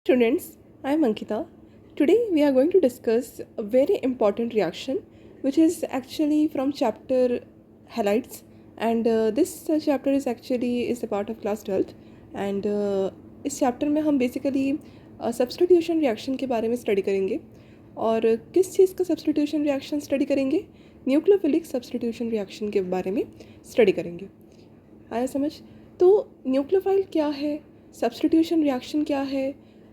Students, I am Ankita. Today we are going to discuss a very important reaction which is actually from chapter halides, and this chapter is a part of class 12, and इस chapter में हम basically substitution reaction के बारे में study करेंगे। और किस चीज़ का सब्स्टिट्यूशन रिएक्शन स्टडी करेंगे? न्यूक्लियोफिलिक सब्स्टिट्यूशन रिएक्शन के बारे में स्टडी करेंगे। आया समझ? तो न्यूक्लियोफाइल क्या है, सब्स्टिट्यूशन रिएक्शन क्या है,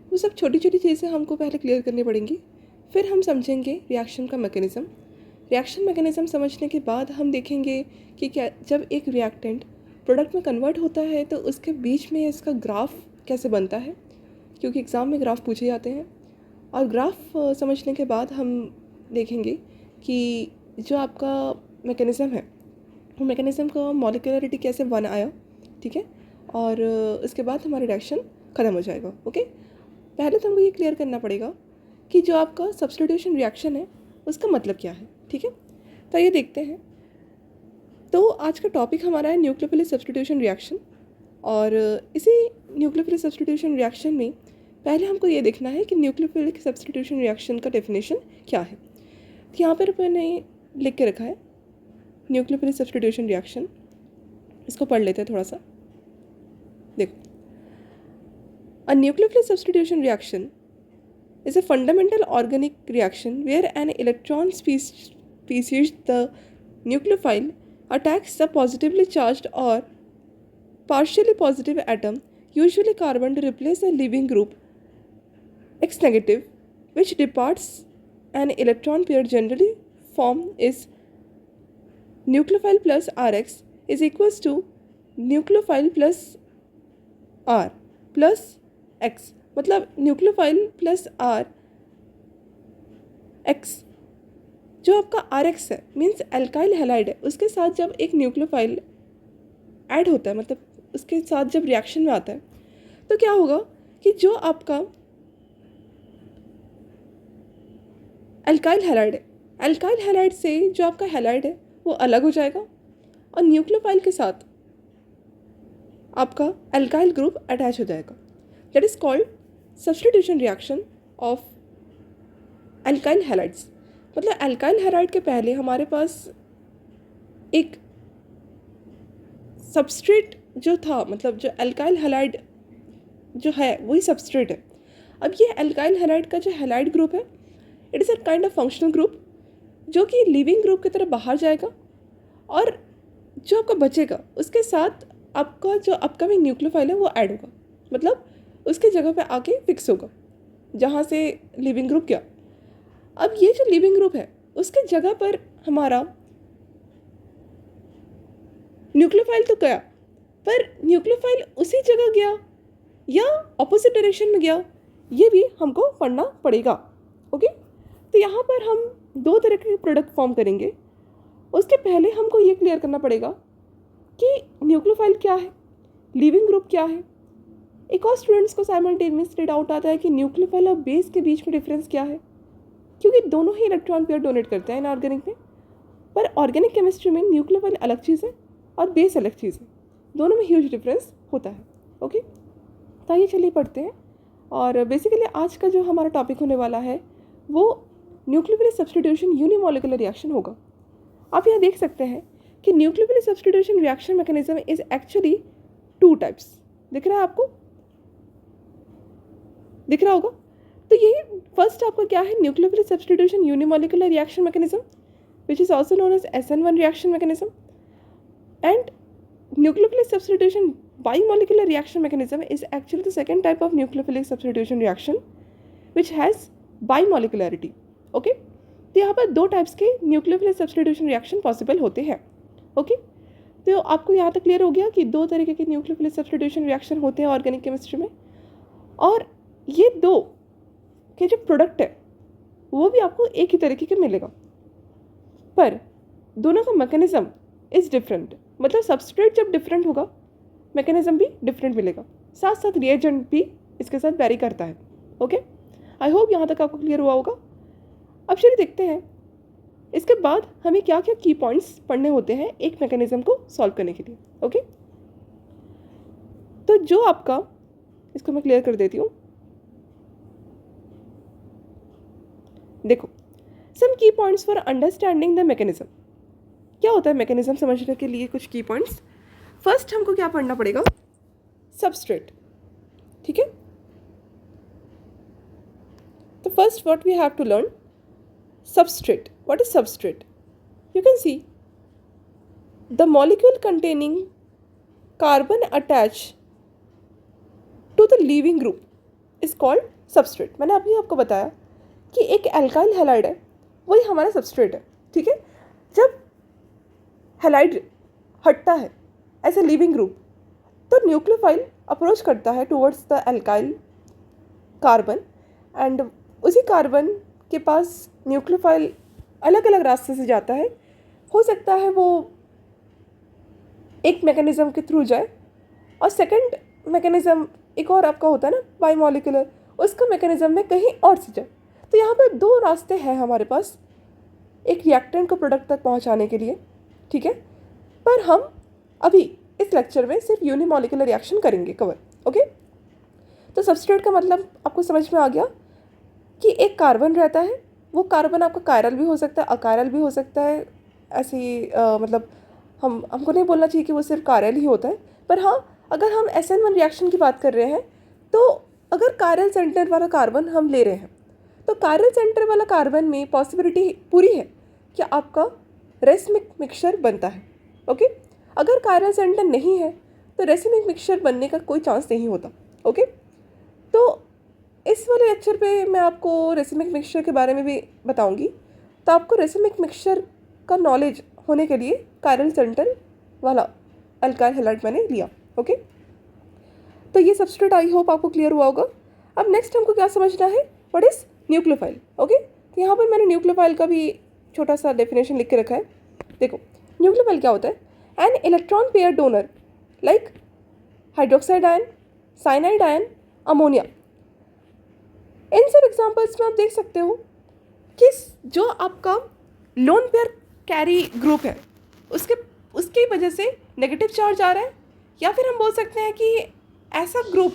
वो सब छोटी छोटी चीज़ें हमको पहले क्लियर करनी पड़ेंगी। फिर हम समझेंगे रिएक्शन का मैकेनिज़्म। रिएक्शन मैकेनिज़्म समझने के बाद हम देखेंगे कि क्या जब एक रिएक्टेंट प्रोडक्ट में कन्वर्ट होता है तो उसके बीच में इसका ग्राफ कैसे बनता है, क्योंकि एग्ज़ाम में ग्राफ पूछे जाते हैं। और ग्राफ समझने के बाद हम देखेंगे कि जो आपका मैकेनिज़्म है वो मैकेनिज़्म का मॉलिक्यूलरिटी कैसे वन आया, ठीक है। और उसके बाद हमारा रिएक्शन ख़त्म हो जाएगा। ओके, पहले तो हमको ये क्लियर करना पड़ेगा कि जो आपका सब्स्टिट्यूशन रिएक्शन है उसका मतलब क्या है, ठीक है। तो ये देखते हैं। तो आज का टॉपिक हमारा है न्यूक्लियोफिलिक सब्स्टिट्यूशन रिएक्शन। और इसी न्यूक्लियोफिलिक सब्स्टिट्यूशन रिएक्शन में पहले हमको ये देखना है कि न्यूक्लियोफिलिक सब्स्टिट्यूशन रिएक्शन का डेफिनेशन क्या है। तो यहाँ पर मैंने लिख के रखा है न्यूक्लियोफिलिक सब्स्टिट्यूशन रिएक्शन। इसको पढ़ लेते हैं थोड़ा सा। देखो, a nucleophilic substitution reaction is a fundamental organic reaction where an electron species, the nucleophile, attacks the positively charged or partially positive atom, usually carbon, to replace a leaving group X negative, which departs an electron pair. Generally form is nucleophile plus Rx is equals to nucleophile plus R plus x. मतलब nucleophile plus are x, जो आपका are x है means alkyl halide है, उसके साथ जब एक nucleophile add होता है, मतलब उसके साथ जब रिएक्शन में आता है, तो क्या होगा कि जो आपका एल्काइल हैलाइड है, एल्काइल हैलाइड से जो आपका हैलाइड है वो अलग हो जाएगा और न्यूक्लियोफाइल के साथ आपका एल्काइल ग्रुप अटैच हो जाएगा। That is called substitution reaction of alkyl halides। मतलब alkyl halide के पहले हमारे पास एक सबस्ट्रेट जो था, मतलब जो alkyl halide जो है वही सबस्ट्रेट है। अब ये alkyl halide का जो हैलाइड ग्रुप है, it is a kind of functional group जो कि लिविंग ग्रुप की तरह बाहर जाएगा, और जो आपका बचेगा उसके साथ आपका जो अपकमिंग न्यूक्लियोफाइल है वो ऐड होगा, मतलब उसके जगह पे आके फिक्स होगा जहाँ से लिविंग ग्रुप गया। अब ये जो लिविंग ग्रुप है उसके जगह पर हमारा न्यूक्लियोफाइल तो गया, पर न्यूक्लियोफाइल उसी जगह गया या ऑपोजिट डायरेक्शन में गया, ये भी हमको पढ़ना पड़ेगा। ओके, तो यहाँ पर हम दो तरह के प्रोडक्ट फॉर्म करेंगे। उसके पहले हमको ये क्लियर करना पड़ेगा कि न्यूक्लियोफाइल क्या है, लिविंग ग्रुप क्या है। एक और स्टूडेंट्स को साइमल्टेनियसली डाउट आता है कि न्यूक्लियोफाइल और बेस के बीच में डिफरेंस क्या है, क्योंकि दोनों ही इलेक्ट्रॉन पेयर डोनेट करते हैं इनऑर्गेनिक में, पर ऑर्गेनिक केमिस्ट्री में न्यूक्लियोफाइल अलग चीज़ है और बेस अलग चीज़ है, दोनों में ह्यूज डिफरेंस होता है। ओके, तो आइए चलिए पढ़ते हैं। और बेसिकली आज का जो हमारा टॉपिक होने वाला है वो न्यूक्लियोफिलिक सब्स्टिट्यूशन यूनिमोलिकुलर रिएक्शन होगा। आप यहाँ देख सकते हैं कि nucleophilic substitution reaction mechanism is actually two types. दिख रहा है आपको? दिख रहा होगा। तो ये फर्स्ट आपका क्या है, nucleophilic substitution unimolecular reaction mechanism, which is also known as SN1 reaction mechanism, and nucleophilic substitution bimolecular reaction mechanism is actually the second type of nucleophilic substitution reaction which has bimolecularity. Okay, तो यहाँ पर दो types के nucleophilic substitution reaction possible होते हैं। Okay, तो आपको यहाँ तक क्लियर हो गया कि दो तरीके के न्यूक्लियोफिलिक सब्स्टिट्यूशन रिएक्शन होते हैं ऑर्गेनिक केमिस्ट्री में, और ये दो के जो प्रोडक्ट है वो भी आपको एक ही तरीके के मिलेगा, पर दोनों का मैकेनिज्म इज़ डिफरेंट। मतलब सबस्ट्रेट जब डिफरेंट होगा मैकेनिज्म भी डिफरेंट मिलेगा, साथ साथ रिएजेंट भी इसके साथ वैरी करता है। ओके, आई होप यहाँ तक आपको क्लियर हुआ होगा। अब चलिए देखते हैं इसके बाद हमें क्या क्या की पॉइंट्स पढ़ने होते हैं एक मैकेनिज्म को सॉल्व करने के लिए। ओके, तो जो आपका, इसको मैं क्लियर कर देती हूँ। देखो, सम की points for understanding the mechanism. क्या होता है मैकेनिज्म समझने के लिए कुछ की पॉइंट्स। फर्स्ट हमको क्या पढ़ना पड़ेगा, सबस्ट्रेट, ठीक है। तो first what we have to learn, substrate. What is substrate? You can see the molecule containing carbon attached to the leaving group is called substrate. मैंने अभी आपको बताया कि एक एल्काइल हैलाइड है, वही हमारा सबस्ट्रेट है, ठीक है। जब हैलाइड हटता है एज ए लीविंग ग्रुप तो न्यूक्लियोफाइल अप्रोच करता है towards the alkyl carbon and उसी कार्बन के पास न्यूक्लियोफाइल अलग अलग रास्ते से जाता है। हो सकता है वो एक मैकेनिज्म के थ्रू जाए और सेकंड मैकेनिज्म एक और आपका होता है ना बायोमोलिकुलर, उसका मैकेनिज्म में कहीं और से जाए। तो यहाँ पर दो रास्ते हैं हमारे पास एक रिएक्टेंट को प्रोडक्ट तक पहुँचाने के लिए, ठीक है। पर हम अभी इस लेक्चर में सिर्फ यूनिमोलिकुलर रिएक्शन करेंगे कवर, ओके। तो सबस्ट्रेट का मतलब आपको समझ में आ गया कि एक कार्बन रहता है, वो कार्बन आपका कायरल भी हो सकता है, अकायरल भी हो सकता है। ऐसी मतलब हमको नहीं बोलना चाहिए कि वो सिर्फ कायरल ही होता है, पर हाँ अगर हम SN1 रिएक्शन की बात कर रहे हैं तो अगर कायरल सेंटर वाला कार्बन हम ले रहे हैं तो कायरल सेंटर वाला कार्बन में पॉसिबिलिटी पूरी है कि आपका रेसिमिक मिक्सचर बनता है, ओके। अगर कायरल सेंटर नहीं है तो रेसिमिक मिक्सचर बनने का कोई चांस नहीं होता, ओके। तो इस वाले लेक्चर पे मैं आपको रेसिमिक मिक्सचर के बारे में भी बताऊंगी। तो आपको रेसिमिक मिक्सचर का नॉलेज होने के लिए कायरल सेंटर वाला अल्काइल हैलाइड मैंने लिया, ओके। तो ये सबस्ट्रेट आई होप आपको क्लियर हुआ होगा। अब नेक्स्ट हमको क्या समझना है, व्हाट इज़ न्यूक्लियोफाइल, ओके। तो यहाँ पर मैंने न्यूक्लियोफाइल का भी छोटा सा डेफिनेशन लिख के रखा है। देखो न्यूक्लियोफाइल क्या होता है, an electron pair donor like hydroxide ion, cyanide ion, ammonia. इन सब एग्जाम्पल्स में आप देख सकते हो कि जो आपका लोन पेयर कैरी ग्रुप है उसकी वजह से नेगेटिव चार्ज आ रहा है, या फिर हम बोल सकते हैं कि ऐसा ग्रुप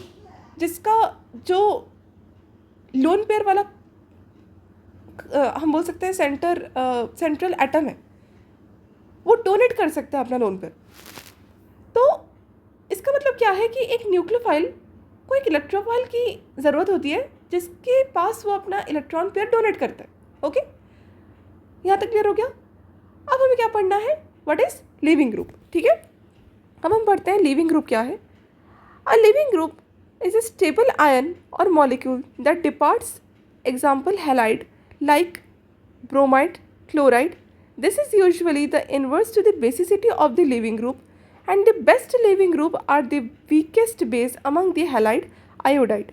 जिसका जो लोन पेयर वाला हम बोल सकते हैं सेंट्रल एटम है वो डोनेट कर सकता है अपना लोन पेयर। तो इसका मतलब क्या है कि एक न्यूक्लियोफाइल को एक इलेक्ट्रोफाइल की ज़रूरत होती है जिसके पास वो अपना इलेक्ट्रॉन पेयर डोनेट करता है, ओके। यहाँ तक क्लियर हो गया। अब हमें क्या पढ़ना है, व्हाट इज लिविंग ग्रुप, ठीक है। अब हम पढ़ते हैं लिविंग ग्रुप क्या है। A leaving group is a stable ion और molecule that departs, example halide like bromide, chloride. This is usually the inverse to the basicity of the leaving group and the best living group are the weakest base among the halide. Iodide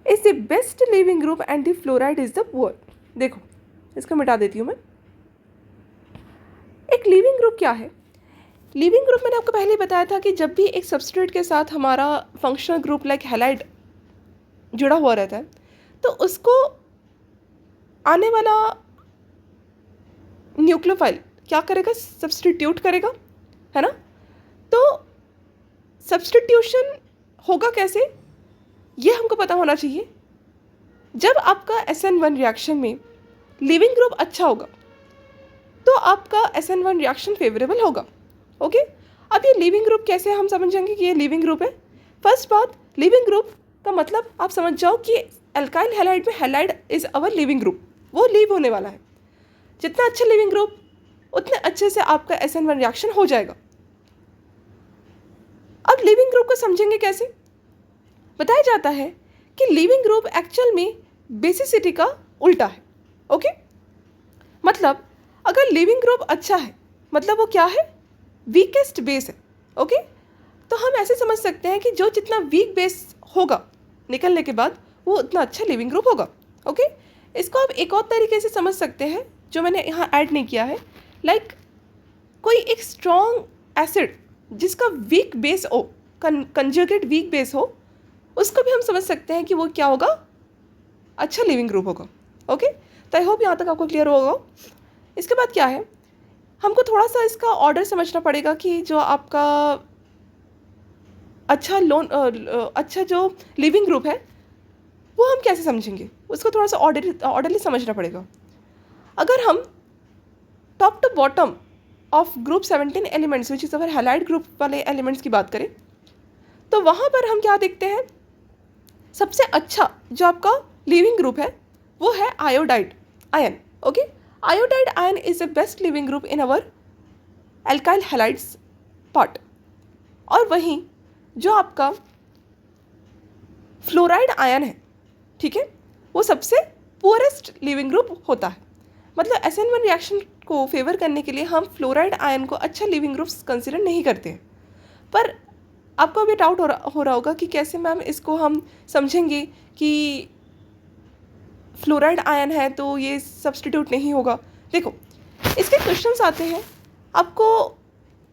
is the best living group and the fluoride is the poor. देखो इसको मिटा देती हूँ मैं। एक living group क्या है, leaving group मैंने आपको पहले बताया था कि जब भी एक सबस्ट्रेट के साथ हमारा फंक्शनल ग्रुप लाइक हैलाइड जुड़ा हुआ रहता है तो उसको आने वाला न्यूक्लियोफाइल क्या करेगा, सब्स्टिट्यूट करेगा, है ना। तो सब्स्टिट्यूशन होगा कैसे ये हमको पता होना चाहिए। जब आपका SN1 रिएक्शन में लिविंग ग्रुप अच्छा होगा तो आपका SN1 रिएक्शन फेवरेबल होगा, ओके। अब ये लिविंग ग्रुप कैसे हम समझेंगे कि ये लिविंग ग्रुप है। फर्स्ट बात, लिविंग ग्रुप का मतलब आप समझ जाओ कि अल्काइल हैलाइड में halide is our leaving group, वो लीव होने वाला है। जितना अच्छा लिविंग ग्रुप उतने अच्छे से आपका SN1 रिएक्शन हो जाएगा। अब लिविंग ग्रुप को समझेंगे कैसे, बताया जाता है कि लिविंग ग्रुप एक्चुअल में बेसिसिटी का उल्टा है, ओके। मतलब अगर लिविंग ग्रुप अच्छा है मतलब वो क्या है, वीकेस्ट बेस है, ओके। तो हम ऐसे समझ सकते हैं कि जो जितना वीक बेस होगा निकलने के बाद वो उतना अच्छा लिविंग ग्रुप होगा, ओके। इसको आप एक और तरीके से समझ सकते हैं जो मैंने यहाँ ऐड नहीं किया है, लाइक कोई एक स्ट्रॉन्ग एसिड जिसका वीक बेस हो, कंजुगेट वीक बेस हो, उसको भी हम समझ सकते हैं कि वो क्या होगा, अच्छा लिविंग ग्रुप होगा, ओके। तो आई होप यहाँ तक आपको क्लियर होगा। इसके बाद क्या है, हमको थोड़ा सा इसका ऑर्डर समझना पड़ेगा कि जो आपका अच्छा जो लिविंग ग्रुप है वो हम कैसे समझेंगे, उसको थोड़ा सा ऑर्डरली समझना पड़ेगा। अगर हम top to bottom of group 17 elements which is our halide group वाले एलिमेंट्स की बात करें तो वहाँ पर हम क्या देखते हैं, सबसे अच्छा जो आपका लिविंग ग्रुप है वो है iodide ion. Okay, iodide ion is the best leaving group in our alkyl halides part. और वहीं जो आपका फ्लोराइड आयन है, ठीक है, वो सबसे पुअरेस्ट लिविंग ग्रुप होता है। मतलब SN1 रिएक्शन को फेवर करने के लिए हम फ्लोराइड आयन को अच्छा लिविंग ग्रुप कंसिडर नहीं करते हैं। पर आपको अभी डाउट हो रहा होगा कि कैसे मैम इसको हम समझेंगे कि फ्लोराइड आयन है तो ये सब्स्टिट्यूट नहीं होगा। देखो, इसके क्वेश्चंस आते हैं, आपको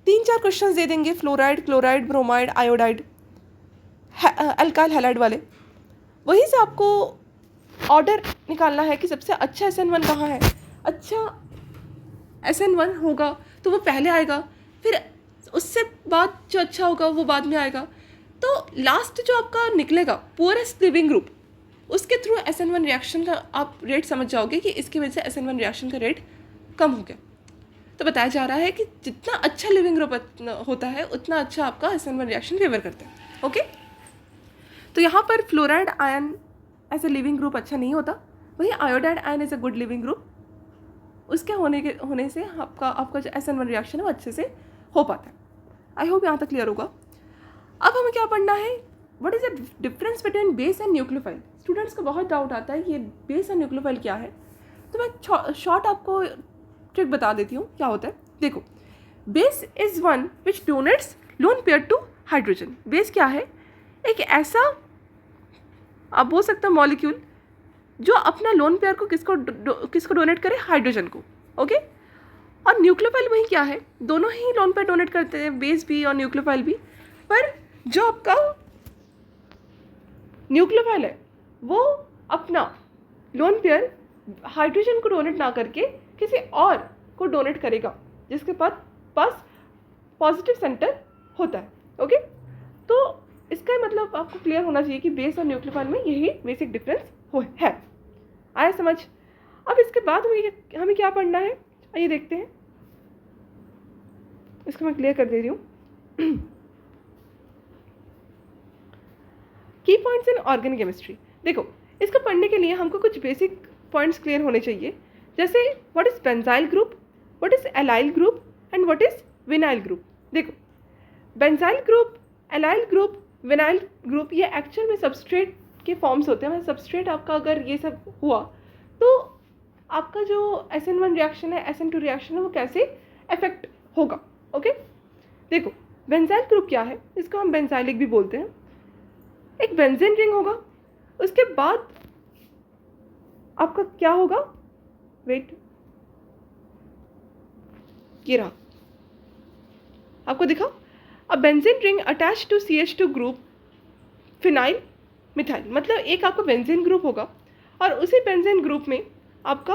3-4 क्वेश्चंस दे देंगे, fluoride, chloride, bromide, iodide, alkyl halide वाले। वहीं से आपको ऑर्डर निकालना है कि सबसे अच्छा SN1 कहाँ है। अच्छा SN1 होगा तो वो पहले आएगा, फिर उससे बाद जो अच्छा होगा वो बाद में आएगा। तो लास्ट जो आपका निकलेगा पुअरेस्ट लिविंग ग्रुप, उसके थ्रू SN1 रिएक्शन का आप रेट समझ जाओगे कि इसकी वजह से SN1 रिएक्शन का रेट कम हो गया। तो बताया जा रहा है कि जितना अच्छा लिविंग ग्रुप होता है उतना अच्छा आपका SN1 रिएक्शन फेवर करता है। ओके, तो यहाँ पर fluoride ion as a leaving group अच्छा नहीं होता, वही iodide ion is a good leaving group. उसके होने से आपका जो SN1 रिएक्शन है वो अच्छे से हो पाता है। आई होप यहाँ तक क्लियर होगा। अब हमें क्या पढ़ना है, what is the difference between base and nucleophile. Students को बहुत डाउट आता है ये बेस एंड न्यूक्लियोफाइल क्या है, तो मैं शॉर्ट आपको ट्रिक बता देती हूँ क्या होता है। देखो, base is one which donates lone pair to hydrogen. Base क्या है, एक ऐसा आप बोल सकते हो मॉलिक्यूल जो अपना लोन पेयर को किसको डोनेट करे, हाइड्रोजन को। ओके, और न्यूक्लियोफाइल वही क्या है, दोनों ही लोन पेयर डोनेट करते हैं, बेस भी और न्यूक्लियोफाइल भी। पर जो आपका न्यूक्लियोफाइल है वो अपना लोन पेयर हाइड्रोजन को डोनेट ना करके किसी और को डोनेट करेगा जिसके पास पॉजिटिव सेंटर होता है। ओके, तो इसका मतलब आपको क्लियर होना चाहिए कि बेस और न्यूक्लियोफाइल में यही बेसिक डिफरेंस है। आया समझ। अब इसके बाद हमें क्या पढ़ना है, आइए देखते हैं। इसको मैं क्लियर कर दे रही हूँ। की पॉइंट्स इन ऑर्गेनिक केमिस्ट्री। देखो, इसको पढ़ने के लिए हमको कुछ बेसिक पॉइंट्स क्लियर होने चाहिए, जैसे what is benzyl group, what is allyl group and what is vinyl group. देखो, benzyl group, allyl group, vinyl group ये एक्चुअल में सबस्ट्रेट के फॉर्म्स होते हैं। मतलब सबस्ट्रेट आपका अगर ये सब हुआ तो आपका जो SN1 रिएक्शन है, SN2 रिएक्शन है, वो कैसे इफेक्ट होगा। ओके, देखो, बेंजाइल ग्रुप क्या है, इसको हम बेंजाइलिक भी बोलते हैं। एक बेंजीन रिंग होगा, उसके बाद आपका क्या होगा, वेट, ये रहा, आपको दिखा, a benzene ring attach to CH2 group phenyl methyl. मतलब एक आपका बेंजीन ग्रुप होगा और उसी बेंजीन ग्रुप में आपका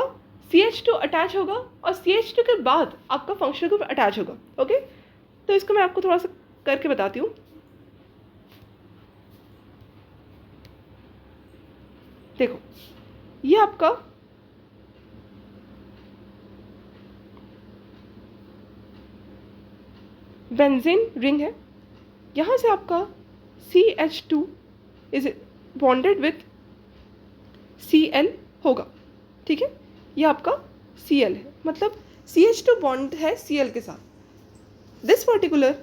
CH2 अटैच होगा और CH2 के बाद आपका फंक्शनल ग्रुप अटैच होगा। ओके, तो इसको मैं आपको थोड़ा सा करके बताती हूँ। देखो, ये आपका बेंजीन रिंग है, यहाँ से आपका CH2 is bonded with Cl होगा। ठीक है, ये आपका Cl है, मतलब CH2 बॉन्ड है Cl के साथ। This particular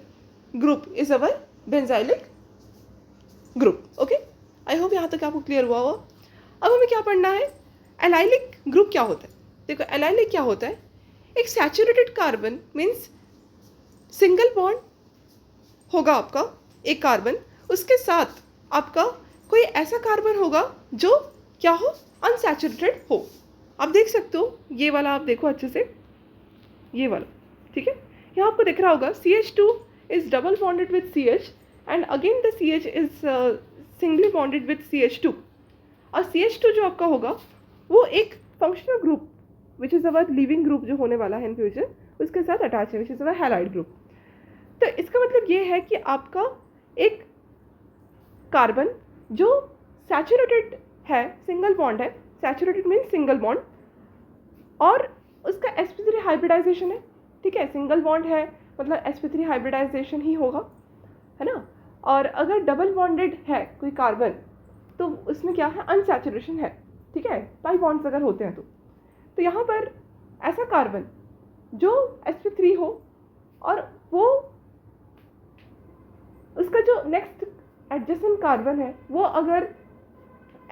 group is our benzylic group. Okay, I hope यहाँ तक आपको क्लियर हुआ होगा। अब हमें क्या पढ़ना है, एलाइलिक ग्रुप क्या होता है। देखो, एलाइलिक क्या होता है, एक saturated carbon means single bond होगा आपका एक कार्बन, उसके साथ आपका कोई ऐसा कार्बन होगा जो क्या हो, अनसैचुरेटेड हो। आप देख सकते हो, ये वाला आप देखो अच्छे से, ये वाला, ठीक है, यहाँ आपको दिख रहा होगा CH2 is double bonded with CH and again the CH is singly bonded with CH2। और CH2 जो आपका होगा वो एक functional group which is our leaving group जो होने वाला है इन फ्यूचर, उसके साथ अटैच है, which is our halide group. तो इसका मतलब ये है कि आपका एक कार्बन जो सैचुरेटेड है, सिंगल बॉन्ड है, सैचुरेटेड मीन सिंगल बॉन्ड, और उसका sp3 हाइब्रिडाइजेशन है, ठीक है, सिंगल बॉन्ड है मतलब sp3 हाइब्रिडाइजेशन ही होगा, है ना। और अगर डबल बॉन्डेड है कोई कार्बन तो उसमें क्या है, अनसैचुरेशन है, ठीक है, पाई बॉन्ड्स अगर होते हैं तो यहाँ पर ऐसा कार्बन जो sp3 हो और वो उसका जो नेक्स्ट एडजेसेंट कार्बन है वो अगर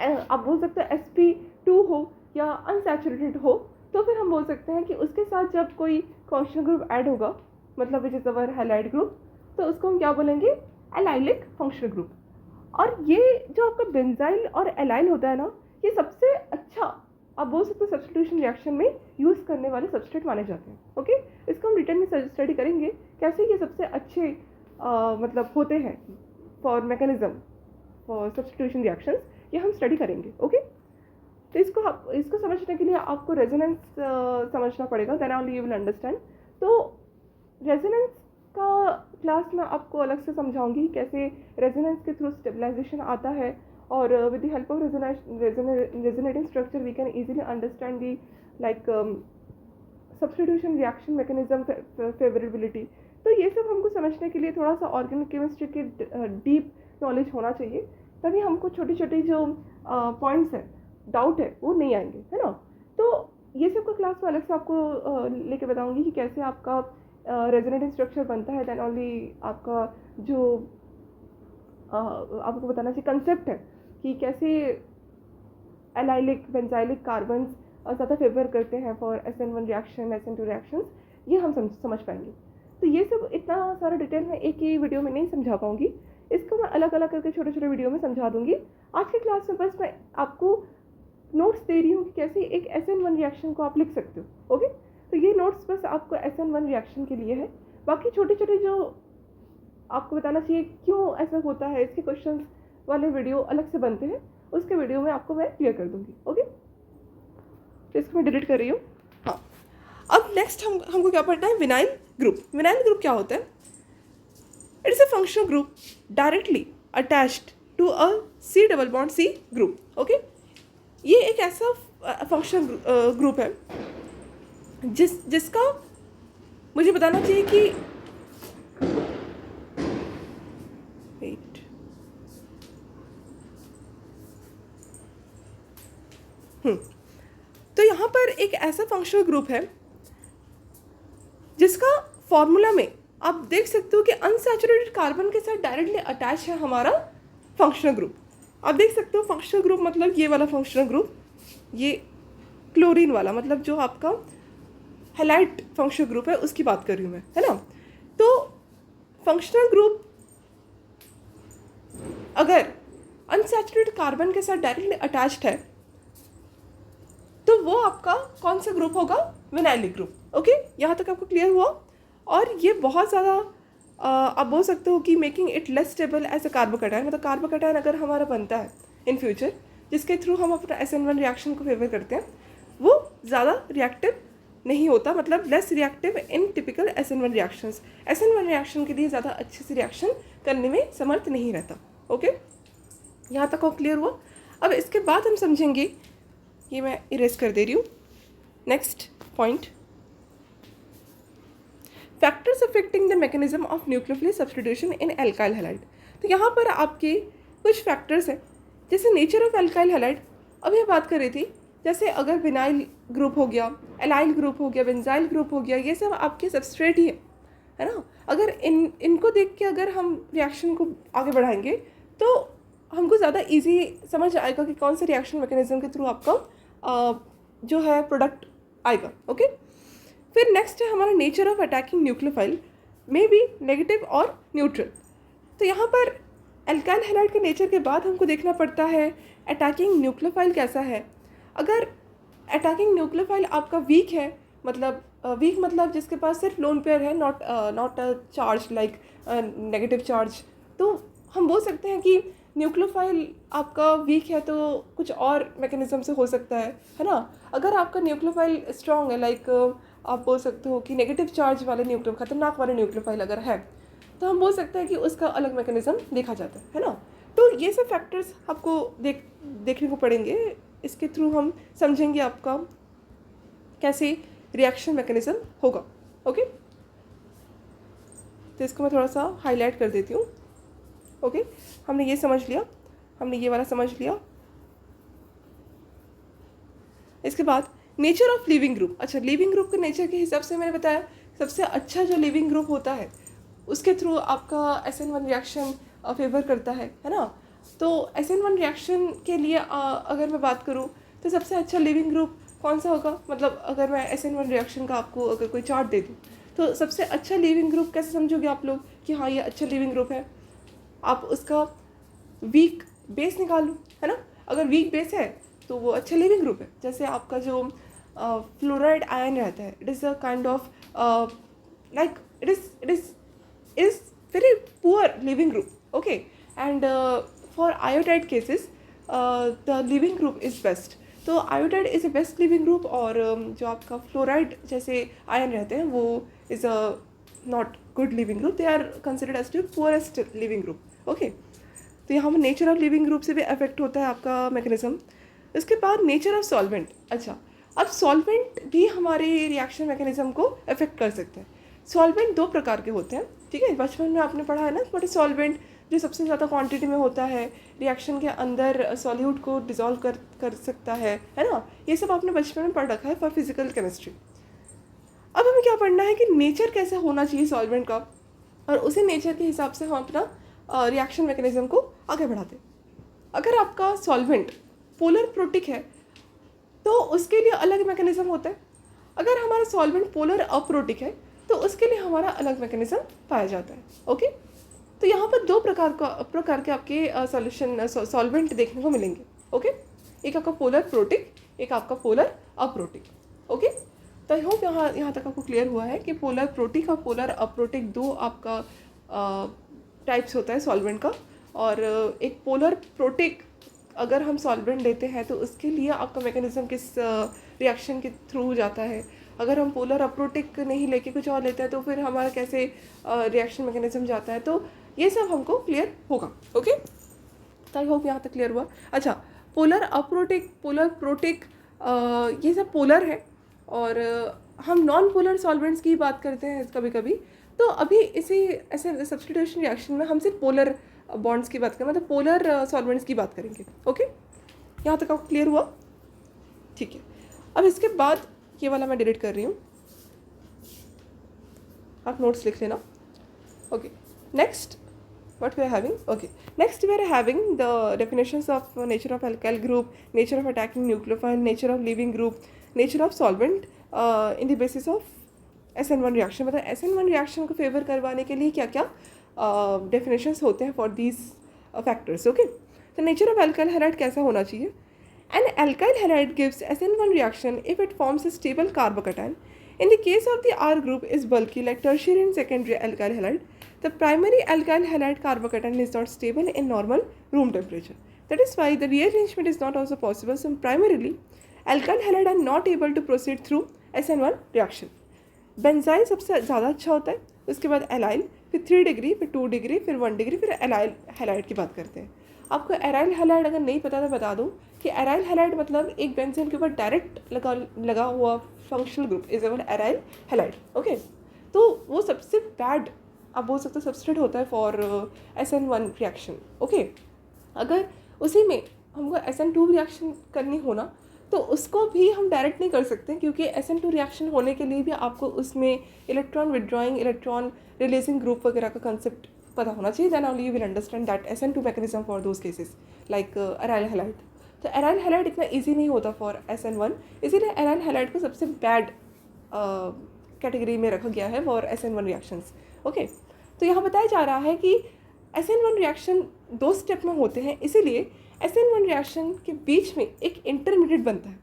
आप बोल सकते हैं sp2 हो या अनसैचुरेटेड हो, तो फिर हम बोल सकते हैं कि उसके साथ जब कोई फंक्शनल ग्रुप ऐड होगा, मतलब विच इज़ अवर हैलाइड ग्रुप, तो उसको हम क्या बोलेंगे, एलाइलिक फंक्शनल ग्रुप। और ये जो आपका बेंजाइल और एलाइल होता है ना, ये सबसे अच्छा आप बोल सकते हो सब्स्टिट्यूशन रिएक्शन में यूज़ करने वाले सबस्ट्रेट माने जाते हैं। ओके, इसको हम रिटर्न में स्टडी करेंगे कैसे ये सबसे अच्छे मतलब होते हैं for mechanism for substitution reactions, ये हम स्टडी करेंगे। ओके, तो इसको समझने के लिए आपको रेजोनेंस समझना पड़ेगा, then only you will understand. तो रेजोनेंस का क्लास में आपको अलग से समझाऊंगी कैसे रेजोनेंस के थ्रू स्टेबलाइजेशन आता है, और with the help of resonating structure we can easily understand the like substitution reaction mechanism favourability. तो ये सब हमको समझने के लिए थोड़ा सा ऑर्गेनिक केमिस्ट्री की डीप नॉलेज होना चाहिए, तभी हमको छोटी छोटी जो पॉइंट्स हैं, डाउट है, वो नहीं आएंगे, है ना। तो ये सब का क्लास में अलग से आपको लेके बताऊंगी कि कैसे आपका रेजोनेटिंग स्ट्रक्चर बनता है, देन ओनली आपका जो आपको बताना चाहिए कंसेप्ट है कि कैसे एलाइलिक बेंजाइलिक कार्बन्स ज़्यादा फेवर करते हैं for SN1 reaction, SN2 reactions, ये हम समझ पाएंगे। तो ये सब इतना सारा डिटेल में एक ही वीडियो में नहीं समझा पाऊंगी, इसको मैं अलग अलग करके छोटे छोटे वीडियो में समझा दूंगी। आज की क्लास में बस मैं आपको नोट्स दे रही हूँ कि कैसे एक SN1 रिएक्शन को आप लिख सकते हो। ओके, तो ये नोट्स बस आपको SN1 रिएक्शन के लिए है, बाकी छोटे छोटे जो आपको बताना चाहिए क्यों ऐसा होता है, इसके क्वेश्चंस वाले वीडियो अलग से बनते हैं, उसके वीडियो में आपको मैं क्लियर कर दूंगी। ओके, तो इसको मैं डिलीट कर रही हूँ। हाँ, अब नेक्स्ट हमको क्या पढ़ना है, विनाइल ग्रुप। विनाइल ग्रुप क्या होता है, it is a functional group directly attached to a C double bond C group. Okay, ये एक ऐसा फंक्शनल ग्रुप है जिसका मुझे बताना चाहिए कि वेट तो यहाँ पर एक ऐसा फंक्शनल ग्रुप है जिसका फॉर्मूला में आप देख सकते हो कि अनसैचुरेटेड कार्बन के साथ डायरेक्टली अटैच है हमारा फंक्शनल ग्रुप। आप देख सकते हो फंक्शनल ग्रुप मतलब ये वाला फंक्शनल ग्रुप, ये क्लोरीन वाला, मतलब जो आपका हैलाइड फंक्शनल ग्रुप है उसकी बात कर रही हूँ मैं, है ना। तो फंक्शनल ग्रुप अगर अनसैचुरेटेड कार्बन के साथ डायरेक्टली अटैच्ड है तो वो आपका कौन सा ग्रुप होगा, विनाइलिक ग्रुप। ओके, यहाँ तक आपको क्लियर हुआ। और ये बहुत ज़्यादा आप बोल सकते हो कि making it less stable as a carbocation, मतलब कार्बोकैटायन अगर हमारा बनता है इन फ्यूचर जिसके थ्रू हम अपना SN1 रिएक्शन को फेवर करते हैं, वो ज़्यादा रिएक्टिव नहीं होता, मतलब लेस रिएक्टिव इन typical SN1 reactions. SN1 reaction के लिए ज़्यादा अच्छे से रिएक्शन करने में समर्थ नहीं रहता। ओके, यहाँ तक को क्लियर हुआ। अब इसके बाद हम समझेंगे, ये मैं इरेज कर दे रही हूँ, next point, factors affecting the mechanism of nucleophilic substitution in alkyl halide. तो यहाँ पर आपके कुछ फैक्टर्स हैं, जैसे नेचर ऑफ एल्काइल हैलाइड अभी बात कर रही थी, जैसे अगर विनाइल ग्रुप हो गया, एलाइल ग्रुप हो गया, बेंजाइल ग्रुप हो गया, ये सब आपके सबस्ट्रेट ही है ना। अगर इनको देख के अगर हम रिएक्शन को आगे बढ़ाएंगे तो हमको ज़्यादा इजी समझ आएगा कि कौन से रिएक्शन मैकेनिज्म के थ्रू आपका जो है प्रोडक्ट आएगा। ओके, फिर नेक्स्ट है हमारा nature of attacking nucleophile, may be negative और न्यूट्रल। तो यहाँ पर एल्काइल हैलाइड के नेचर के बाद हमको देखना पड़ता है अटैकिंग न्यूक्लियोफाइल कैसा है। अगर अटैकिंग न्यूक्लियोफाइल आपका वीक है, मतलब वीक मतलब जिसके पास सिर्फ लोन पेयर है, not a charge like negative charge, तो हम बोल सकते हैं कि न्यूक्लियोफाइल आपका वीक है तो कुछ और मैकेनिज्म से हो सकता है ना। अगर आपका न्यूक्लियोफाइल स्ट्रॉन्ग है, लाइक आप बोल सकते हो कि नेगेटिव चार्ज वाले खतरनाक वाले न्यूक्लियोफाइल अगर है, तो हम बोल सकते हैं कि उसका अलग मैकेनिज्म देखा जाता है ना। तो ये सब फैक्टर्स आपको देखने को पड़ेंगे, इसके थ्रू हम समझेंगे आपका कैसे रिएक्शन मैकेनिज्म होगा। ओके, तो इसको मैं थोड़ा सा हाईलाइट कर देती हूँ। ओके, हमने ये समझ लिया, हमने ये वाला समझ लिया। इसके बाद नेचर ऑफ लिविंग ग्रुप। अच्छा, लिविंग ग्रुप के नेचर के हिसाब से मैंने बताया सबसे अच्छा जो लिविंग ग्रुप होता है उसके थ्रू आपका SN1 रिएक्शन फेवर करता है ना। तो SN1 रिएक्शन के लिए अगर मैं बात करूँ तो सबसे अच्छा लिविंग ग्रुप कौन सा होगा, मतलब अगर मैं SN1 रिएक्शन का आपको अगर कोई चार्ट दे दूँ तो सबसे अच्छा लिविंग ग्रुप कैसे समझोगे आप लोग कि हाँ ये अच्छा लिविंग ग्रुप है? आप उसका वीक बेस निकालो, है ना। अगर वीक बेस है तो वो अच्छा लिविंग ग्रुप है। जैसे आपका जो फ्लोराइड आयन रहता है, it is a kind of like it is very poor living group. Okay, and for iodide cases the living group is best. तो iodide is a best living group, और जो आपका फ्लोराइड जैसे ion रहते हैं वो is a not good living group. They are considered as the poorest living group. Okay, तो यहाँ पर नेचर ऑफ लिविंग ग्रुप से भी अफेक्ट होता है आपका मैकेनिज्म। इसके बाद नेचर ऑफ सॉल्वेंट। अच्छा, अब सॉल्वेंट भी हमारे रिएक्शन मैकेनिज्म को अफेक्ट कर सकते हैं। सॉल्वेंट दो प्रकार के होते हैं, ठीक है, बचपन में आपने पढ़ा है ना। बट सॉल्वेंट जो सबसे ज़्यादा क्वांटिटी में होता है, रिएक्शन के अंदर सॉल्यूट को डिसॉल्व कर सकता है ना। ये सब आपने बचपन में पढ़ रखा है फॉर फिजिकल केमिस्ट्री। अब हमें क्या पढ़ना है कि नेचर कैसे होना चाहिए सॉल्वेंट का, और उसी नेचर के हिसाब से हम अपना रिएक्शन मैकेनिज्म को आगे बढ़ाते हैं। अगर आपका सॉल्वेंट पोलर प्रोटिक है तो उसके लिए अलग मैकेनिज्म होता है। अगर हमारा सॉल्वेंट पोलर अप्रोटिक है तो उसके लिए हमारा अलग मैकेनिज्म पाया जाता है। ओके, तो यहाँ पर दो प्रकार के आपके सॉल्यूशन सॉल्वेंट देखने को मिलेंगे। ओके, एक आपका पोलर प्रोटिक, एक आपका पोलर अप्रोटिक। ओके, तो आई होप यहाँ तक आपको क्लियर हुआ है कि पोलर प्रोटिक और पोलर अप्रोटिक दो आपका टाइप्स होता है सॉल्वेंट का। और एक पोलर प्रोटिक अगर हम सॉल्वेंट लेते हैं तो उसके लिए आपका मैकेनिज्म किस रिएक्शन के थ्रू जाता है। अगर हम पोलर अप्रोटिक नहीं लेके कुछ और लेते हैं तो फिर हमारा कैसे रिएक्शन मैकेनिज्म जाता है, तो ये सब हमको क्लियर होगा। ओके, तो आई होप यहाँ तक क्लियर हुआ। अच्छा, पोलर अप्रोटिक, पोलर प्रोटिक, ये सब पोलर है, और हम नॉन पोलर सॉल्वेंट्स की बात करते हैं कभी कभी। तो अभी इसी ऐसे सब्स्टिट्यूशन रिएक्शन में हम सिर्फ पोलर बॉन्ड्स की बात करें, मतलब पोलर सॉल्वेंट्स की बात करेंगे। ओके, यहाँ तक आपको क्लियर हुआ? ठीक है, अब इसके बाद ये वाला मैं डिलीट कर रही हूँ, आप नोट्स लिख लेना। Okay, next what we are having. Okay, next we are having the definitions of nature of alkyl group, nature of attacking nucleophile, nature of leaving group, nature of solvent in the basis of SN1 reaction. मतलब SN1 reaction को favour करवाने के लिए क्या क्या definitions होते हैं for these factors. Okay, तो nature of alkyl halide कैसा होना चाहिए? An alkyl halide gives SN1 reaction if it forms a stable carbocation. In the case of the R group is bulky like tertiary and secondary alkyl halide. The primary alkyl halide carbocation is not stable in normal room temperature. That is why the rearrangement is not also possible. So primarily, alkyl halide are not able to proceed through SN1 reaction. Benzyl सबसे ज़्यादा अच्छा होता है, उसके बाद allyl, फिर 3 degree, फिर 2 degree, फिर 1 डिग्री, फिर एलाइल हैलाइड की बात करते हैं। आपको एराइल हैलाइड अगर नहीं पता तो बता दूं कि एराइल हैलाइड मतलब एक बेंजीन के ऊपर डायरेक्ट लगा हुआ functional group is aryl halide. Okay, तो वो सबसे बैड आप बोल सकते हो सब्स्टिट्यूट होता है फॉर SN1 रिएक्शन। ओके, अगर उसी में हमको SN2 रिएक्शन करनी हो ना तो उसको भी हम डायरेक्ट नहीं कर सकते, क्योंकि SN2 रिएक्शन होने के लिए भी आपको उसमें electron withdrawing, electron releasing group वगैरह का कंसेप्ट पता होना चाहिए। Then only you will understand that SN2 mechanism for those cases like aryl halide. तो एराइल हैलाइड इतना ईजी नहीं होता फॉर SN1, इसीलिए एराइल हैलाइड को सबसे बैड कैटेगरी में रखा गया है फॉर SN1 रिएक्शंस। ओके, तो यहाँ बताया जा रहा है कि SN1 रिएक्शन 2 स्टेप में होते हैं, इसीलिए SN1 रिएक्शन के बीच में एक इंटरमीडिएट बनता है,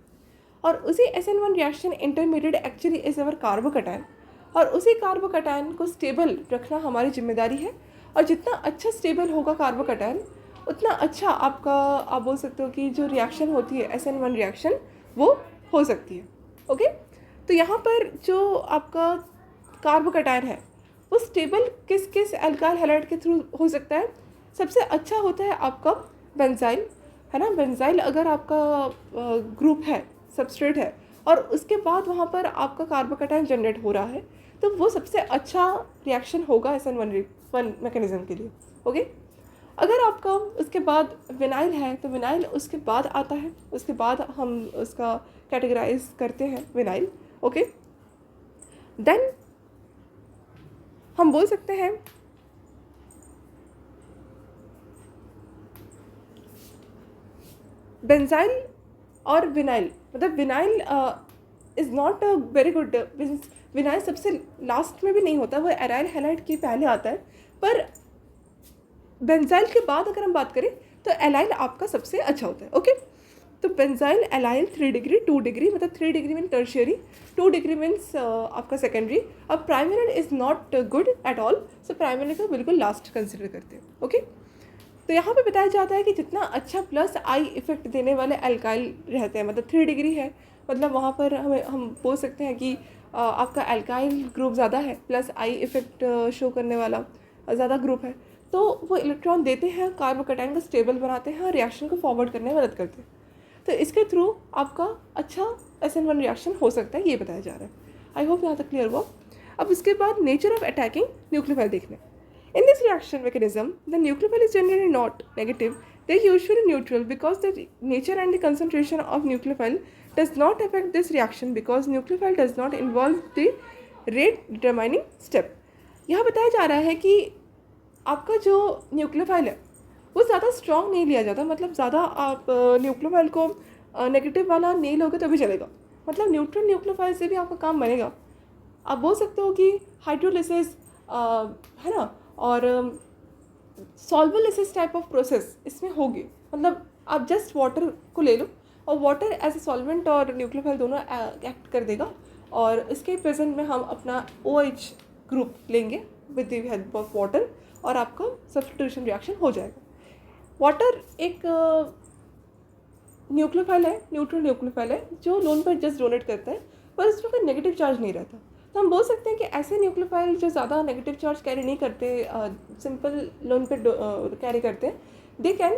और उसी SN1 reaction intermediate actually is our carbocation, और उसी कार्बोकैटायन को स्टेबल रखना हमारी जिम्मेदारी है। और जितना अच्छा स्टेबल होगा कार्बोकैटायन उतना अच्छा आपका आप बोल सकते हो कि जो रिएक्शन होती है SN1 रिएक्शन वो हो सकती है। ओके, तो यहाँ पर जो आपका कार्बोकैटायन है वो स्टेबल किस किस अल्काइल हैलाइड के थ्रू हो सकता है? सबसे अच्छा होता है आपका बेंजाइल, है ना। बेंजाइल अगर आपका ग्रुप है, सबस्ट्रेट है, और उसके बाद वहाँ पर आपका कार्बोकैटायन जनरेट हो रहा है, तो वो सबसे अच्छा रिएक्शन होगा SN1 मैकेनिज्म के लिए। ओके, अगर आपका उसके बाद विनाइल है तो विनाइल उसके बाद आता है, उसके बाद हम उसका कैटेगराइज करते हैं विनाइल। ओके, देन हम बोल सकते हैं बेंजाइल और विनाइल, मतलब vinyl is not a very good, vinyl सबसे लास्ट में भी नहीं होता, वो एराइल हैलाइड के पहले आता है। पर बेंजाइल के बाद अगर हम बात करें तो एलाइल आपका सबसे अच्छा होता है। ओके, तो बेंजाइल एलाइल 3 डिग्री 2 डिग्री, मतलब 3 degree mean tertiary, 2 degree means आपका सेकेंडरी। अब primary is not good at all, so primary को बिल्कुल लास्ट कंसिडर करते हैं। ओके, तो यहाँ पे बताया जाता है कि जितना अच्छा प्लस आई इफेक्ट देने वाले अल्काइल रहते हैं, मतलब 3 डिग्री है, मतलब वहाँ पर हम बोल सकते हैं कि आपका अल्काइल ग्रुप ज़्यादा है, प्लस आई इफेक्ट शो करने वाला ज़्यादा ग्रुप है, तो वो इलेक्ट्रॉन देते हैं, कार्बोकैटायन को स्टेबल बनाते हैं और रिएक्शन को फॉरवर्ड करने में मदद करते हैं। तो इसके थ्रू आपका अच्छा SN1 रिएक्शन हो सकता है, ये बताया जा रहा है। आई होप यहाँ तक क्लियर हुआ। अब इसके बाद नेचर ऑफ अटैकिंग न्यूक्लियोफाइल देखने। In this reaction mechanism, the nucleophile is generally not negative. They are usually neutral because the nature and the concentration of nucleophile does not affect this reaction because nucleophile does not involve the rate determining step. यहाँ बताया जा रहा है कि आपका जो nucleophile है वो ज़्यादा स्ट्रॉन्ग नहीं लिया जाता, मतलब ज़्यादा आप न्यूक्लियोफाइल को नेगेटिव वाला नहीं लोगे तो भी चलेगा, मतलब न्यूट्रल न्यूक्लियोफाइल से भी आपका काम बनेगा। आप बोल सकते हो कि हाइड्रोलिसिस है ना, और सॉल्वोलिसिस टाइप ऑफ प्रोसेस इसमें होगी, मतलब आप जस्ट वाटर को ले लो और वाटर एज ए सॉल्वेंट और न्यूक्लियोफाइल दोनों एक्ट कर देगा, और इसके प्रेजेंट में हम अपना OH ग्रुप लेंगे with the help of water और आपका सब्स्टिट्यूशन रिएक्शन हो जाएगा। वाटर एक न्यूक्लियोफाइल है, न्यूट्रल न्यूक्लियोफाइल है, जो लोन पर जस्ट डोनेट करता है, पर उसमें कोई नेगेटिव चार्ज नहीं रहता। तो हम बोल सकते हैं कि ऐसे न्यूक्लियोफाइल जो ज़्यादा नेगेटिव चार्ज कैरी नहीं करते, सिंपल लोन पे कैरी करते हैं, they can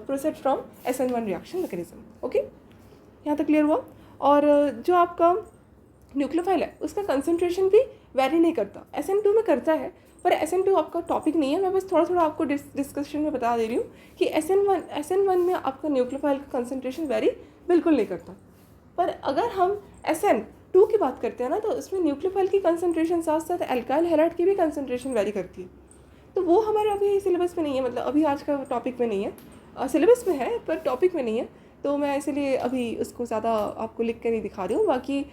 proceed from SN1 reaction mechanism. Okay, यहाँ तक क्लियर हुआ। और जो आपका न्यूक्लियोफाइल है उसका कंसंट्रेशन भी वेरी नहीं करता, SN2 में करता है, पर SN2 आपका टॉपिक नहीं है, मैं बस थोड़ा थोड़ा आपको डिस्कशन में बता दे रही हूँ कि SN1 में आपका न्यूक्लियोफाइल का कंसंट्रेशन वेरी बिल्कुल नहीं करता। पर अगर हम SN2 की बात करते हैं ना, तो उसमें न्यूक्लियोफाइल की कंसंट्रेशन साथ साथ अल्काइल हैलाइड की भी कंसंट्रेशन वेरी करती है। तो वो हमारे अभी सिलेबस में नहीं है, मतलब अभी आज का टॉपिक में नहीं है, सिलेबस में है पर टॉपिक में नहीं है, तो मैं इसलिए अभी उसको ज़्यादा आपको लिख कर नहीं दिखा रही हूँ। बाकी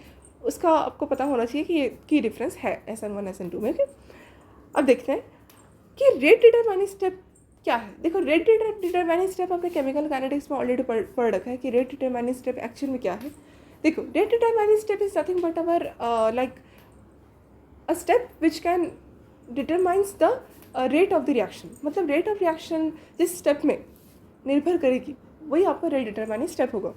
उसका आपको पता होना चाहिए कि ये की डिफरेंस है SN1 SN2 में। अब देखते हैं कि रेट डिटरमाइनिंग स्टेप क्या है। देखो, रेट डिटरमाइनिंग स्टेप आपने केमिकल काइनेटिक्स में ऑलरेडी पढ़ रखा है कि रेट डिटरमाइनिंग स्टेप एक्चुअल में क्या है। देखो, rate determining step is nothing but our like a step which can determines the rate of the reaction, मतलब रेट ऑफ रिएक्शन जिस स्टेप में निर्भर करेगी वही आपका रेट डिटरमाइनिंग स्टेप होगा,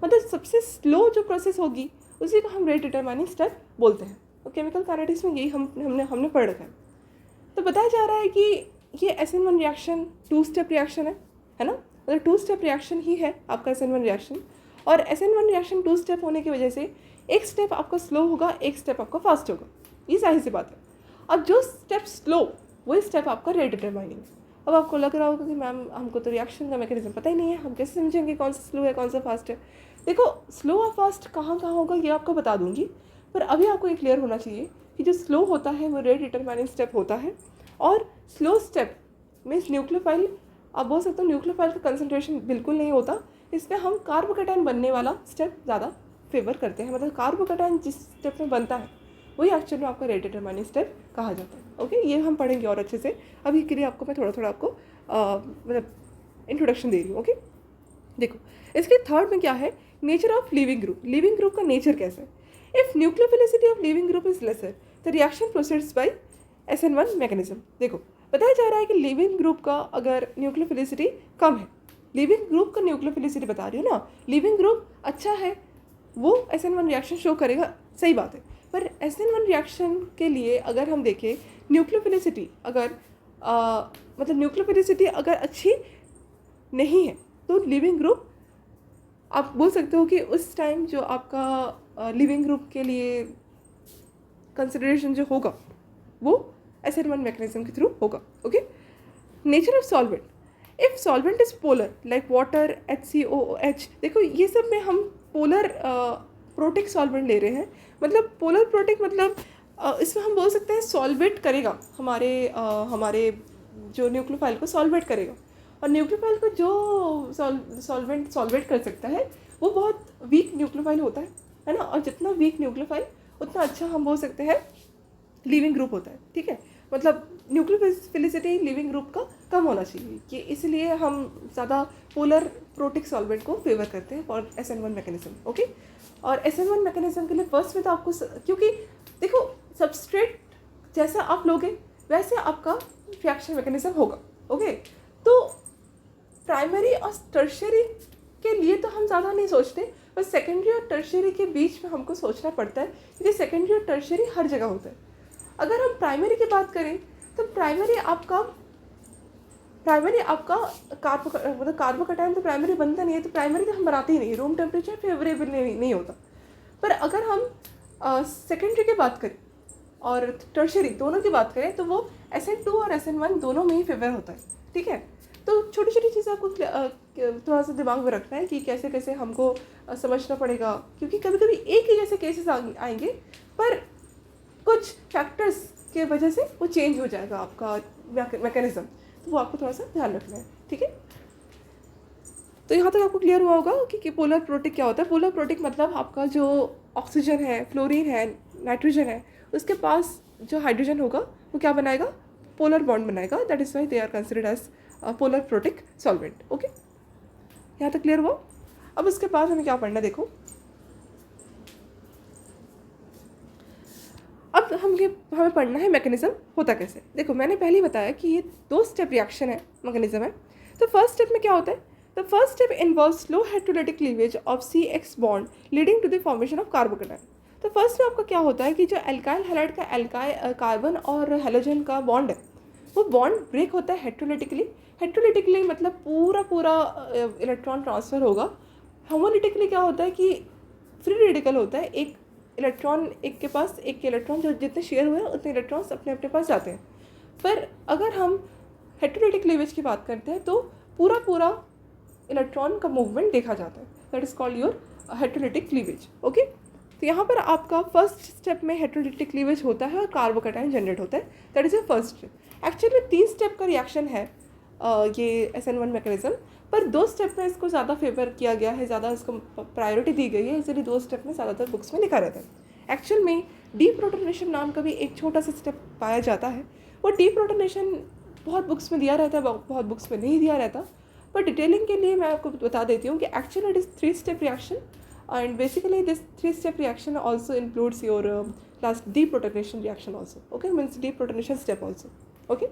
मतलब सबसे स्लो जो प्रोसेस होगी उसी को हम रेट डिटरमाइनिंग स्टेप बोलते हैं। और केमिकल काइनेटिक्स में यही हमने पढ़ रखा है। तो बताया जा रहा है कि ये SN1 रिएक्शन 2 स्टेप रिएक्शन है ना, मतलब 2 स्टेप रिएक्शन ही है आपका SN1 रिएक्शन। और SN1 रिएक्शन 2 स्टेप होने की वजह से एक स्टेप आपका स्लो होगा, एक स्टेप आपका फास्ट होगा, ये जाहिर सी बात है। अब जो स्टेप स्लो वही स्टेप आपका रेट डिटरमाइनिंग। अब आपको लग रहा होगा कि मैम हमको तो रिएक्शन का मैकेनिज्म पता ही नहीं है, हम कैसे समझेंगे कौन सा स्लो है कौन सा फास्ट है। देखो, स्लो और फास्ट कहाँ कहाँ होगा ये आपको बता दूंगी, पर अभी आपको ये क्लियर होना चाहिए कि जो स्लो होता है वो रेट डिटरमाइनिंग स्टेप होता है। और स्लो स्टेप मीन्स न्यूक्लियोफाइल, आप बोल सकते हो न्यूक्लियोफाइल का कंसंट्रेशन बिल्कुल नहीं होता, इसमें हम कार्बोकैटायन बनने वाला स्टेप ज़्यादा फेवर करते हैं, मतलब कार्बोकैटायन जिस स्टेप में बनता है वही एक्चुअली में आपका रेट डिटरमाइनिंग स्टेप कहा जाता है। ओके, ये हम पढ़ेंगे और अच्छे से, अभी के लिए आपको मैं थोड़ा थोड़ा आपको मतलब इंट्रोडक्शन दे रही हूँ। ओके, देखो इसके थर्ड में क्या है, nature of leaving group. Leaving group का नेचर कैसा है। If nucleophilicity of leaving group is lesser the reaction proceeds by SN1 mechanism. देखो, बताया जा रहा है कि लिविंग ग्रुप का अगर न्यूक्लियोफिलिसिटी कम है, लिविंग ग्रुप का न्यूक्लियोफिलिसिटी बता रही हूँ ना, लिविंग ग्रुप अच्छा है वो SN1 रिएक्शन शो करेगा, सही बात है। पर SN1 रिएक्शन के लिए अगर हम देखें न्यूक्लियोफिलिसिटी अगर मतलब न्यूक्लियोफिलिसिटी अगर अच्छी नहीं है तो लिविंग ग्रुप आप बोल सकते हो कि उस टाइम जो आपका लिविंग ग्रुप के लिए कंसिडरेशन जो होगा वो SN1 मैकेनिज्म के थ्रू होगा. Okay. Nature of solvent. If solvent is polar like water, HCOOH, देखो ये सब में हम पोलर प्रोटिक सॉल्वेंट ले रहे हैं. मतलब पोलर प्रोटिक मतलब इसमें हम बोल सकते हैं सॉल्वेट करेगा हमारे जो न्यूक्लियोफाइल को सॉल्वेट करेगा. और न्यूक्लियोफाइल को जो सॉल्वेंट सॉल्वेट कर सकता है वो बहुत वीक न्यूक्लियोफाइल होता है ना. और जितना वीक न्यूक्लियोफाइल उतना अच्छा हम बोल सकते हैं लिविंग ग्रुप होता है. ठीक है. मतलब न्यूक्लियोफिलिसिटी लिविंग ग्रुप का कम होना चाहिए कि इसलिए हम ज़्यादा पोलर प्रोटिक सॉल्वेंट को फेवर करते हैं फॉर SN1 मैकेनिज्म. ओके. और SN1 मैकेनिज्म के लिए फर्स्ट में तो आपको क्योंकि देखो सबस्ट्रेट जैसा आप लोगे वैसे आपका रिएक्शन मैकेनिज्म होगा. ओके. तो प्राइमरी और टर्शियरी के लिए तो हम ज़्यादा नहीं सोचते, पर सेकेंडरी और टर्शियरी के बीच में हमको सोचना पड़ता है क्योंकि सेकेंडरी और टर्शियरी हर जगह होता है. अगर हम प्राइमरी की बात करें तो प्राइमरी आपका कार्बोकैटायन तो प्राइमरी बनता नहीं है, तो प्राइमरी तो हम बनाते ही नहीं, रूम टेम्परेचर फेवरेबल नहीं होता. पर अगर हम सेकेंडरी की बात करें और टर्शियरी दोनों की बात करें तो वो SN2 और SN1 दोनों में ही फेवर होता है. ठीक है. तो छोटी छोटी चीज़ें आपको थोड़ा सा दिमाग में रखना है कि कैसे कैसे हमको समझना पड़ेगा, क्योंकि कभी कभी एक ही जैसे केसेस आएंगे पर कुछ फैक्टर्स के वजह से वो चेंज हो जाएगा आपका मैकेनिज्म. तो वो आपको थोड़ा सा ध्यान रखना है. ठीक है. तो यहाँ तक आपको क्लियर हुआ होगा कि पोलर प्रोटिक क्या होता है. पोलर प्रोटिक मतलब आपका जो ऑक्सीजन है, फ्लोरीन है, नाइट्रोजन है, उसके पास जो हाइड्रोजन होगा वो क्या बनाएगा, पोलर बॉन्ड बनाएगा. That is why they are considered as polar protic solvent. Okay. यहाँ तक क्लियर हुआ. अब उसके बाद हमें क्या पढ़ना है, देखो अब हमें पढ़ना है मैकेनिज्म होता कैसे. देखो मैंने पहले ही बताया कि ये 2 स्टेप रिएक्शन है, मैकेनिज्म है. तो फर्स्ट स्टेप में क्या होता है, the first step involves slow hydrolytic cleavage of CX bond leading to the formation of carbocation. तो फर्स्ट में आपका क्या होता है कि जो एल्काइल हैलाइड का कार्बन और हेलोजन का बॉन्ड है वो बॉन्ड ब्रेक होता है हेट्रोलिटिकली मतलब पूरा इलेक्ट्रॉन ट्रांसफ़र होगा. होमोलिटिकली क्या होता है कि फ्री रेडिकल होता है, एक इलेक्ट्रॉन एक इलेक्ट्रॉन जो जितने शेयर हुए हैं उतने इलेक्ट्रॉन्स अपने अपने पास जाते हैं. पर अगर हम हेट्रोलिटिक क्लीवेज की बात करते हैं तो पूरा इलेक्ट्रॉन का मूवमेंट देखा जाता है. That is called your heterolytic cleavage. Okay. तो यहाँ पर आपका फर्स्ट स्टेप में हेट्रोलिटिक क्लीवेज होता है और कार्बोकैटायन जनरेट होता है. That is your first step. Actually 3 step का रिएक्शन है ये SN1 मैकेनिज्म, पर 2 स्टेप में इसको ज़्यादा फेवर किया गया है, ज़्यादा इसको प्रायोरिटी दी गई है, इसलिए 2 स्टेप में ज़्यादातर बुक्स में लिखा रहता है. एक्चुअल में डीप्रोटोनेशन नाम का भी एक छोटा सा स्टेप पाया जाता है. वो डीप्रोटोनेशन बहुत बुक्स में दिया रहता है, बहुत बुक्स में नहीं दिया रहता. पर डिटेलिंग के लिए मैं आपको बता देती हूँ कि actually it is 3 step reaction and basically this 3-step reaction also includes your last deprotonation reaction also. Okay, means deprotonation step also. Okay.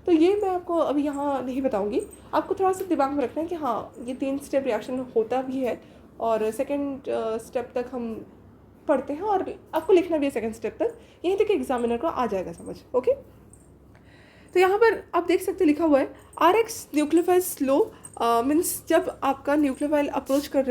तो ये मैं आपको अभी यहाँ नहीं बताऊँगी, आपको थोड़ा सा दिमाग में रखना है कि हाँ ये 3 स्टेप रिएक्शन होता भी है और सेकंड स्टेप तक हम पढ़ते हैं और आपको लिखना भी है सेकंड स्टेप तक, यहीं तक एग्जामिनर को आ जाएगा समझ. ओके. तो यहाँ पर आप देख सकते लिखा हुआ है RX न्यूक्लियोफाइल स्लो मीन्स जब आपका न्यूक्लियोफाइल अप्रोच कर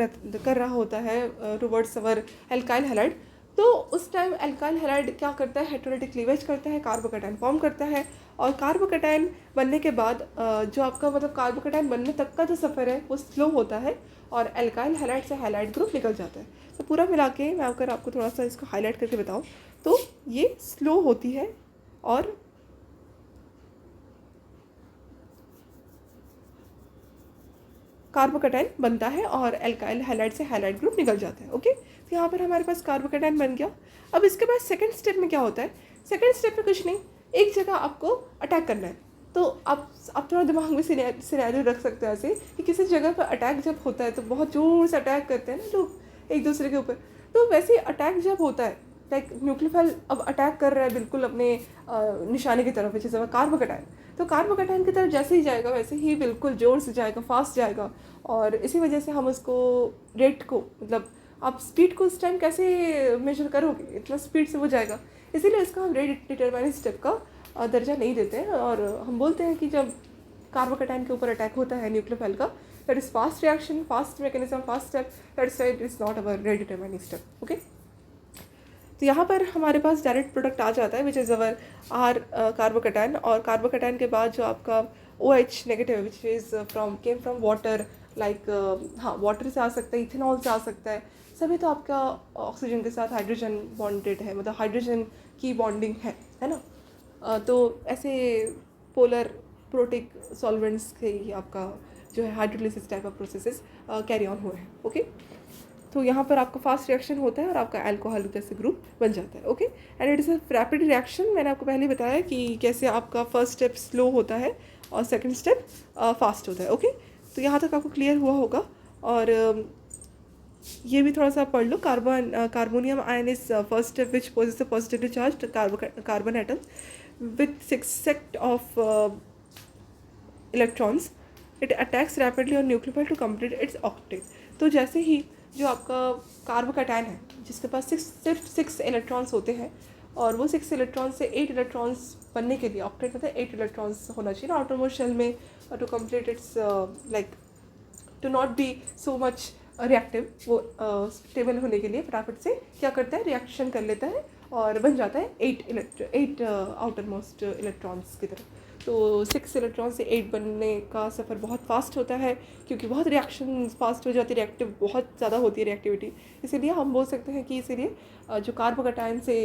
रहा होता है टुवर्ड्स अवर एल्काइल हैलाइड, तो उस टाइम एल्काइल हैलाइड क्या करता है, हेट्रोलिटिक क्लीवेज करता है, कार्बोकैटायन फॉर्म करता है. और कार्बोकैटायन बनने के बाद जो आपका मतलब कार्बोकैटायन बनने तक का जो सफ़र है वो स्लो होता है और एल्काइल हैलाइड से हैलाइड ग्रुप निकल जाता है. तो पूरा मिला के मैं अगर आपको थोड़ा सा इसको हाईलाइट करके बताऊँ तो ये स्लो होती है और कार्बोकैटायन बनता है और एल्काइल हैलाइड से हैलाइड ग्रुप निकल जाता है. ओके. तो यहाँ पर हमारे पास कार्बोकैटायन बन गया. अब इसके बाद सेकंड स्टेप में क्या होता है, सेकंड स्टेप में कुछ नहीं, एक जगह आपको अटैक करना है. तो आप थोड़ा दिमाग में सिनेरियो रख सकते हो ऐसे कि किसी जगह पर अटैक जब होता है तो बहुत ज़ोर से अटैक करते हैं ना लोग एक दूसरे के ऊपर. तो वैसे अटैक जब होता है लाइक न्यूक्लियोफाइल अब अटैक कर रहा है बिल्कुल अपने निशाने की तरफ, जैसे कार्बोकैटायन. तो कार्बोकैटायन की तरफ जैसे ही जाएगा वैसे ही बिल्कुल ज़ोर से जाएगा, फास्ट जाएगा. और इसी वजह से हम उसको रेट को मतलब आप स्पीड को उस टाइम कैसे मेजर करोगे, इतना स्पीड से वो जाएगा. इसीलिए इसका हम रेट डिटरमाइनिंग स्टेप का दर्जा नहीं देते हैं, और हम बोलते हैं कि जब कार्बोकैटायन के ऊपर अटैक होता है न्यूक्लियोफाइल का, that is fast reaction, fast mechanism, fast step, that's why it is not our rate determining step. Okay, तो यहाँ पर हमारे पास डायरेक्ट प्रोडक्ट आ जाता है which is our R carbocation, और कार्बोकैटायन के बाद जो आपका OH negative which is came from water, like हाँ वाटर से आ सकता है, इथेनॉल से आ सकता है, सभी तो आपका ऑक्सीजन के साथ हाइड्रोजन बॉन्डेड है, मतलब हाइड्रोजन की बॉन्डिंग है ना। तो ऐसे पोलर प्रोटिक सॉल्वेंट्स के ही आपका जो है hydrolysis type of processes carry on हुए हैं। ओके, तो यहाँ पर आपका फास्ट रिएक्शन होता है और आपका अल्कोहल जैसे ग्रुप बन जाता है। Okay, and it is a rapid reaction. मैंने आपको पहले बताया कि कैसे आपका फर्स्ट स्टेप स्लो होता है और सेकंड स्टेप फास्ट होता है। ओके, तो यहाँ तक आपको क्लियर हुआ होगा। और ये भी थोड़ा सा पढ़ लो। Carbonium ion is first step which possesses a positively charge carbon atom with 6 set of electrons. It attacks rapidly on nucleophile to complete its octet. तो जैसे ही जो आपका कार्बोकैटायन है जिसके पास सिर्फ 6 इलेक्ट्रॉन्स होते हैं, और वो 6 इलेक्ट्रॉन्स से 8 इलेक्ट्रॉन्स बनने के लिए, ऑक्टेट मतलब 8 इलेक्ट्रॉन्स होना चाहिए ना आउटर मोस्ट शेल में, to complete its like to not be so much reactive, वो स्टेबल होने के लिए फटाफट से क्या करता है, रिएक्शन कर लेता है और बन जाता है 8 आउटर मोस्ट इलेक्ट्रॉन्स की तरफ। तो 6 इलेक्ट्रॉन से 8 बनने का सफ़र बहुत फास्ट होता है, क्योंकि बहुत रिएक्शन फास्ट हो जाती है, रिएक्टिव बहुत ज़्यादा होती है रिएक्टिविटी। इसीलिए हम बोल सकते हैं कि इसीलिए जो कार्बोकैटायन से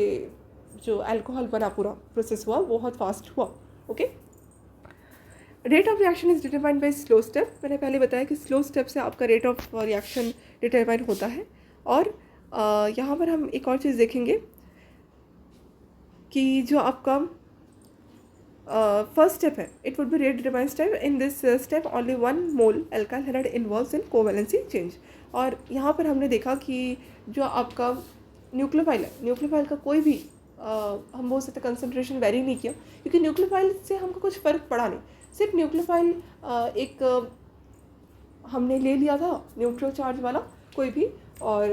जो अल्कोहल बना पूरा प्रोसेस हुआ बहुत फास्ट हुआ। Okay, rate of reaction is determined by slow step. मैंने पहले बताया कि स्लो स्टेप से आपका रेट ऑफ रिएक्शन डिटरमाइन होता है। और यहाँ पर हम एक और चीज़ देखेंगे कि जो आपका फर्स्ट स्टेप है, it would be rate determine step. In this step only 1 mole alkyl halide involves in covalency change. और यहाँ पर हमने देखा कि जो आपका न्यूक्लियोफाइल है, न्यूक्लियोफाइल का कोई भी हम बोल सकते कंसनट्रेशन वेरी नहीं किया, क्योंकि न्यूक्लियोफाइल से हमको कुछ फ़र्क पड़ा नहीं। सिर्फ न्यूक्लियोफाइल एक हमने ले लिया था न्यूट्रल चार्ज वाला कोई भी, और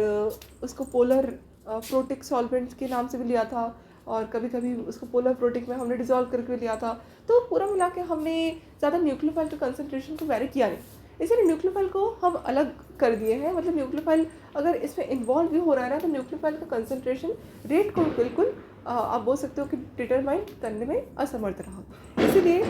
उसको पोलर प्रोटिक सॉल्वेंट्स के नाम से भी लिया था, और कभी कभी उसको पोलर प्रोटिक में हमने डिजोल्व करके लिया था। तो पूरा मिला के हमने ज़्यादा न्यूक्लियोफाइल के कंसनट्रेशन को वेरी किया नहीं, इसीलिए न्यूक्लियोफाइल को हम अलग कर दिए हैं। मतलब न्यूक्लियोफाइल अगर इसमें इन्वॉल्व भी हो रहा है ना, तो न्यूक्लियोफाइल का कंसनट्रेशन रेट को बिल्कुल आप बोल सकते हो कि डिटरमाइन करने में असमर्थ रहा। इसीलिए